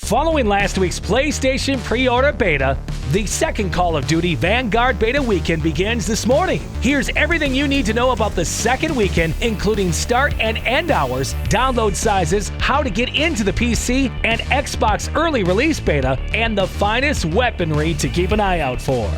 Following last week's PlayStation pre-order beta, the second Call of Duty Vanguard beta weekend begins this morning. Here's everything you need to know about the second weekend, including start and end hours, download sizes, how to get into the PC and Xbox early release beta, and the finest weaponry to keep an eye out for.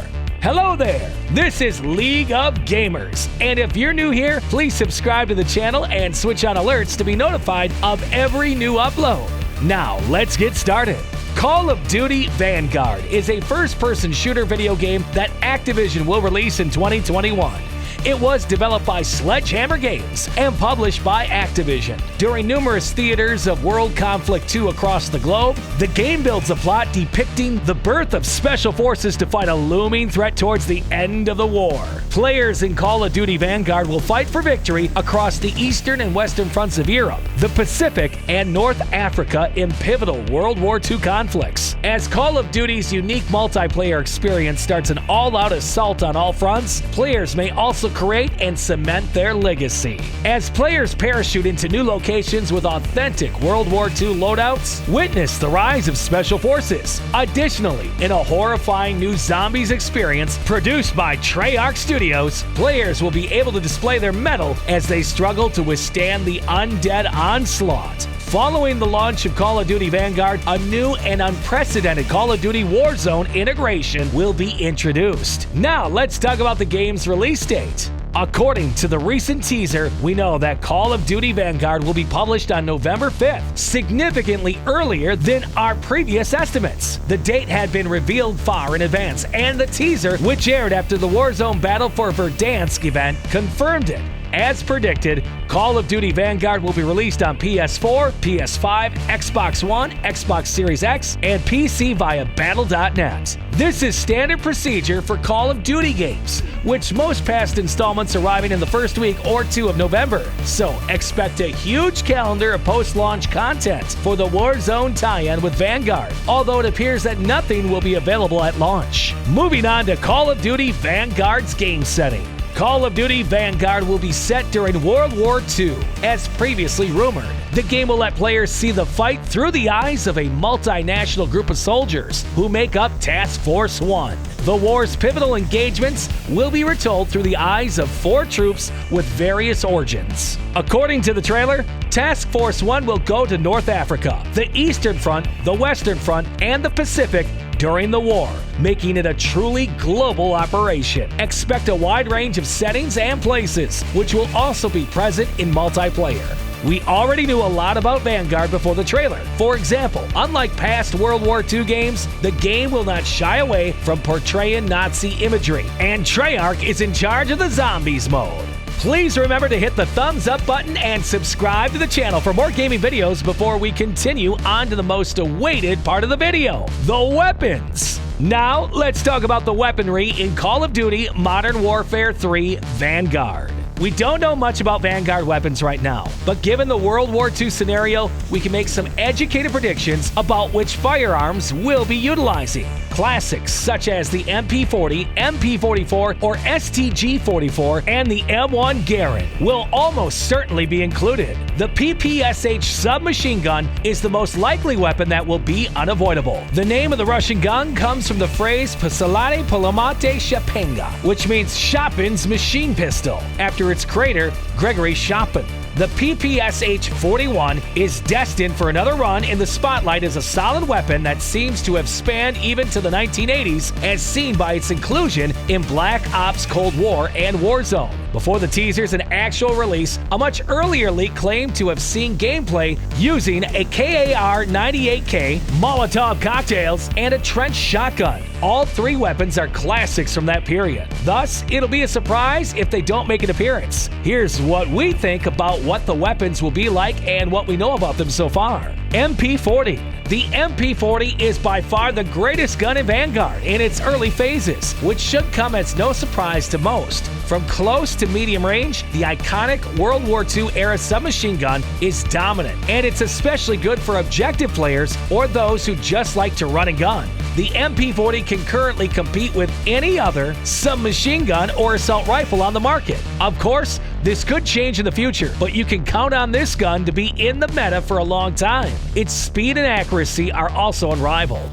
Hello there, this is League of Gamers, and if you're new here, please subscribe to the channel and switch on alerts to be notified of every new upload. Now, let's get started. Call of Duty Vanguard is a first-person shooter video game that Activision will release in 2021. It was developed by Sledgehammer Games and published by Activision. During numerous theaters of world conflict II across the globe, the game builds a plot depicting the birth of special forces to fight a looming threat towards the end of the war. Players in Call of Duty Vanguard will fight for victory across the eastern and western fronts of Europe, the Pacific, and North Africa in pivotal World War II conflicts. As Call of Duty's unique multiplayer experience starts an all-out assault on all fronts, players may also create and cement their legacy. As players parachute into new locations with authentic World War II loadouts, witness the rise of special forces. Additionally, in a horrifying new zombies experience produced by Treyarch Studios, players will be able to display their mettle as they struggle to withstand the undead onslaught. Following the launch of Call of Duty Vanguard, a new and unprecedented Call of Duty Warzone integration will be introduced. Now, let's talk about the game's release date. According to the recent teaser, we know that Call of Duty Vanguard will be published on November 5th, significantly earlier than our previous estimates. The date had been revealed far in advance, and the teaser, which aired after the Warzone Battle for Verdansk event, confirmed it. As predicted, Call of Duty Vanguard will be released on PS4, PS5, Xbox One, Xbox Series X, and PC via Battle.net. This is standard procedure for Call of Duty games, with most past installments arriving in the first week or two of November. So expect a huge calendar of post-launch content for the Warzone tie-in with Vanguard, although it appears that nothing will be available at launch. Moving on to Call of Duty Vanguard's game setting. Call of Duty Vanguard will be set during World War II, as previously rumored. The game will let players see the fight through the eyes of a multinational group of soldiers who make up Task Force 1. The war's pivotal engagements will be retold through the eyes of 4 troops with various origins. According to the trailer, Task Force 1 will go to North Africa, the Eastern Front, the Western Front, and the Pacific during the war, making it a truly global operation. Expect a wide range of settings and places, which will also be present in multiplayer. We already knew a lot about Vanguard before the trailer. For example, unlike past World War II games, the game will not shy away from portraying Nazi imagery, and Treyarch is in charge of the zombies mode. Please remember to hit the thumbs up button and subscribe to the channel for more gaming videos before we continue on to the most awaited part of the video, the weapons. Now, let's talk about the weaponry in Call of Duty Modern Warfare 3 Vanguard. We don't know much about Vanguard weapons right now, but given the World War II scenario, we can make some educated predictions about which firearms we'll be utilizing. Classics such as the MP40, MP44, or STG-44, and the M1 Garand will almost certainly be included. The PPSH submachine gun is the most likely weapon that will be unavoidable. The name of the Russian gun comes from the phrase Poselane Polomate Shapenga, which means Chopin's machine pistol, after its creator, Gregory Chopin. The PPSH-41 is destined for another run in the spotlight as a solid weapon that seems to have spanned even to the 1980s, as seen by its inclusion in Black Ops Cold War and Warzone. Before the teasers and actual release, a much earlier leak claimed to have seen gameplay using a KAR-98K, Molotov cocktails, and a trench shotgun. All 3 weapons are classics from that period. Thus, it'll be a surprise if they don't make an appearance. Here's what we think about what the weapons will be like and what we know about them so far. MP40. The MP40 is by far the greatest gun in Vanguard in its early phases, which should come as no surprise to most. From close to medium range, the iconic World War II era submachine gun is dominant, and it's especially good for objective players or those who just like to run and gun. the MP40 can currently compete with any other submachine gun or assault rifle on the market. Of course, this could change in the future, but you can count on this gun to be in the meta for a long time. Its speed and accuracy are also unrivaled.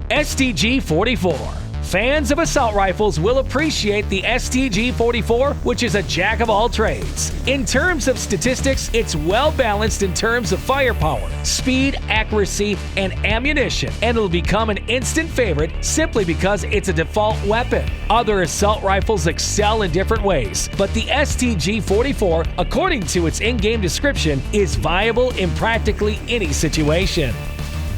STG-44. Fans of assault rifles will appreciate the STG-44, which is a jack of all trades. In terms of statistics, it's well balanced in terms of firepower, speed, accuracy, and ammunition, and it'll become an instant favorite simply because it's a default weapon. Other assault rifles excel in different ways, but the STG-44, according to its in-game description, is viable in practically any situation.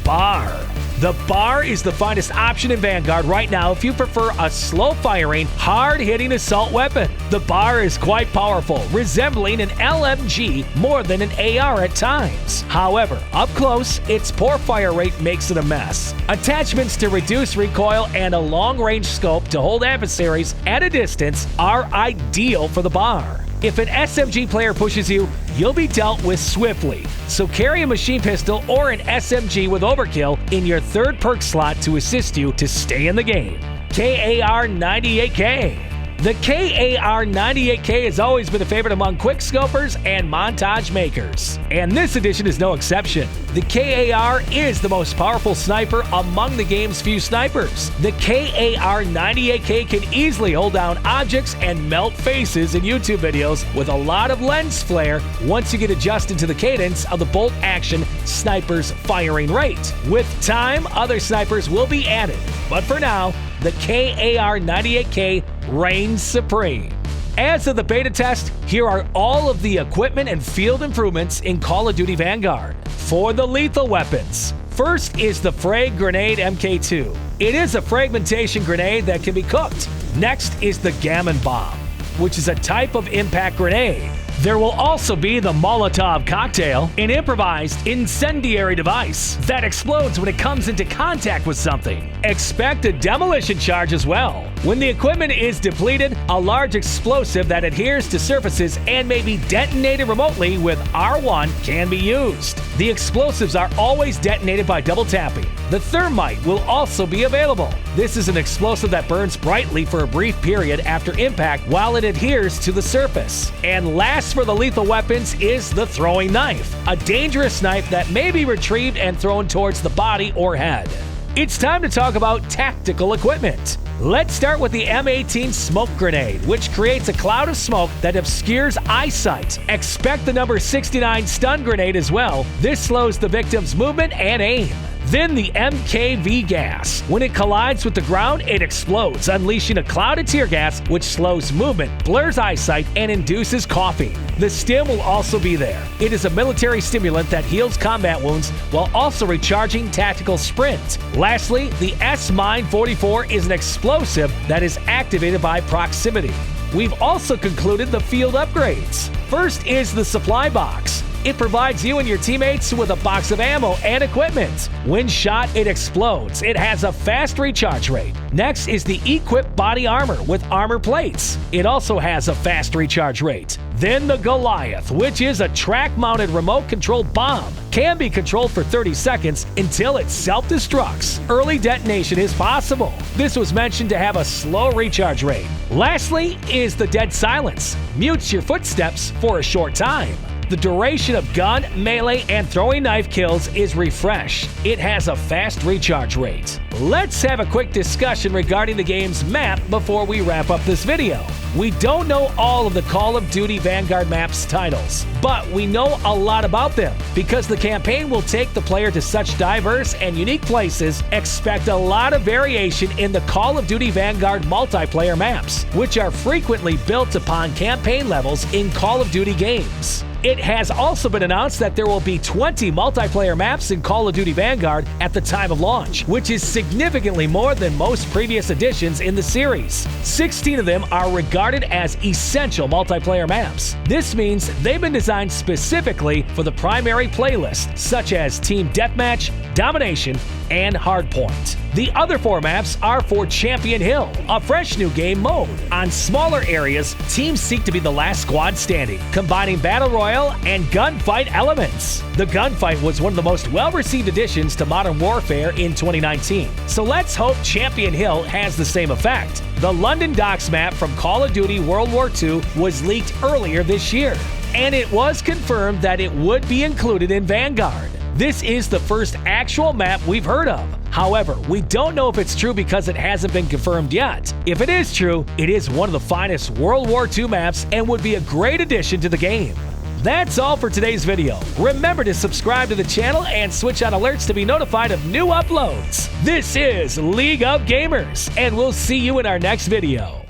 BAR. The BAR is the finest option in Vanguard right now if you prefer a slow-firing, hard-hitting assault weapon. The BAR is quite powerful, resembling an LMG more than an AR at times. However, up close, its poor fire rate makes it a mess. Attachments to reduce recoil and a long-range scope to hold adversaries at a distance are ideal for the BAR. If an SMG player pushes you, you'll be dealt with swiftly, so carry a machine pistol or an SMG with overkill in your third perk slot to assist you to stay in the game. KAR-98K. The KAR-98K has always been a favorite among quickscopers and montage makers, and this edition is no exception. The KAR is the most powerful sniper among the game's few snipers. The KAR-98K can easily hold down objects and melt faces in YouTube videos with a lot of lens flare once you get adjusted to the cadence of the bolt action sniper's firing rate. With time, other snipers will be added, but for now, the KAR-98K reigns supreme. As of the beta test, here are all of the equipment and field improvements in Call of Duty Vanguard. For the lethal weapons, first is the Frayed grenade MK2. It is a fragmentation grenade that can be cooked. Next is the Gammon bomb, which is a type of impact grenade. There will also be the Molotov cocktail, an improvised incendiary device that explodes when it comes into contact with something. Expect a demolition charge as well. When the equipment is depleted, a large explosive that adheres to surfaces and may be detonated remotely with R1 can be used. The explosives are always detonated by double tapping. The thermite will also be available. This is an explosive that burns brightly for a brief period after impact while it adheres to the surface. And last for the lethal weapons is the throwing knife, a dangerous knife that may be retrieved and thrown towards the body or head. It's time to talk about tactical equipment. Let's start with the M18 smoke grenade, which creates a cloud of smoke that obscures eyesight. Expect the number 69 stun grenade as well. This slows the victim's movement and aim. Then the MKV gas. When it collides with the ground, it explodes, unleashing a cloud of tear gas which slows movement, blurs eyesight, and induces coughing. The stim will also be there. It is a military stimulant that heals combat wounds while also recharging tactical sprint. Lastly, the S-Mine 44 is an explosive that is activated by proximity. We've also concluded the field upgrades. First is the supply box. It provides you and your teammates with a box of ammo and equipment. When shot, it explodes. It has a fast recharge rate. Next is the Equip body armor with armor plates. It also has a fast recharge rate. Then the Goliath, which is a track-mounted remote-controlled bomb. Can be controlled for 30 seconds until it self-destructs. Early detonation is possible. This was mentioned to have a slow recharge rate. Lastly is the Dead Silence. Mutes your footsteps for a short time. The duration of gun, melee, and throwing knife kills is refreshed. It has a fast recharge rate. Let's have a quick discussion regarding the game's map before we wrap up this video. We don't know all of the Call of Duty Vanguard map's titles, but we know a lot about them. Because the campaign will take the player to such diverse and unique places, expect a lot of variation in the Call of Duty Vanguard multiplayer maps, which are frequently built upon campaign levels in Call of Duty games. It has also been announced that there will be 20 multiplayer maps in Call of Duty Vanguard at the time of launch, which is significantly more than most previous editions in the series. 16 of them are regarded as essential multiplayer maps. This means they've been designed specifically for the primary playlist, such as Team Deathmatch, Domination, and Hardpoint. The other 4 maps are for Champion Hill, a fresh new game mode. On smaller areas, teams seek to be the last squad standing, combining Battle Royale and gunfight elements. The gunfight was one of the most well-received additions to Modern Warfare in 2019, so let's hope Champion Hill has the same effect. The London Docks map from Call of Duty World War II was leaked earlier this year, and it was confirmed that it would be included in Vanguard. This is the first actual map we've heard of. However, we don't know if it's true because it hasn't been confirmed yet. If it is true, it is one of the finest World War II maps and would be a great addition to the game. That's all for today's video. Remember to subscribe to the channel and switch on alerts to be notified of new uploads. This is League of Gamers, and we'll see you in our next video.